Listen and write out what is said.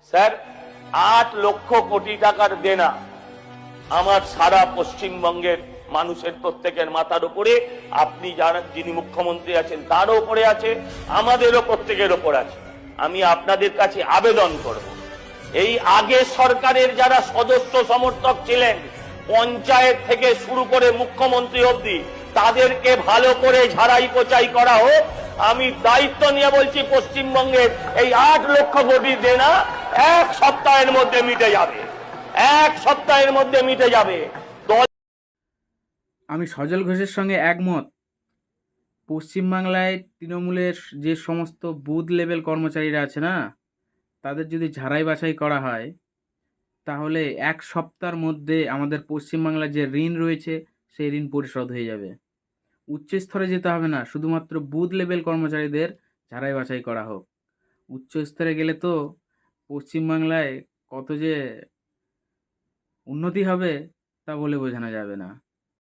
Sir, 8 lakh crore টাকার দেনা আমার সারা পশ্চিমবঙ্গের মানুষের প্রত্যেকের মাথার উপরে, আপনি যারা যিনি মুখ্যমন্ত্রী আছেন তারও উপরে আছে, আমাদেরও প্রত্যেকের উপর আছে। আমি আপনাদের কাছে আবেদন করব, এই আগের সরকারের যারা সদস্য সমর্থক ছিলেন, পঞ্চায়েত থেকে শুরু করে মুখ্যমন্ত্রী অবধি, তাদেরকে ভালো করে ঝাড়াই পোছাই করা হোক। আমি দায়িত্ব নিয়ে বলছি, পশ্চিমবঙ্গের এই 8 লক্ষ কোটি দেনা 1 সপ্তাহের মধ্যে মিটে যাবে, 1 সপ্তাহের মধ্যে মিটে যাবে। আমি সজল ঘোষের সঙ্গে একমত। পশ্চিমবাংলায় তৃণমূলের যে সমস্ত বুথ লেভেল কর্মচারীরা আছে না, তাদের যদি ঝাড়াই বাছাই করা হয়, তাহলে 1 সপ্তাহের মধ্যে আমাদের পশ্চিমবাংলার যে ঋণ রয়েছে সেই ঋণ পরিশোধ হয়ে যাবে। উচ্চ স্তরে যেতে হবে না, শুধুমাত্র বুথ লেভেল কর্মচারীদের ঝাড়াই বাছাই করা হোক। উচ্চ স্তরে গেলে তো পশ্চিমবাংলায় কত যে উন্নতি হবে তা বলে বোঝানো যাবে না।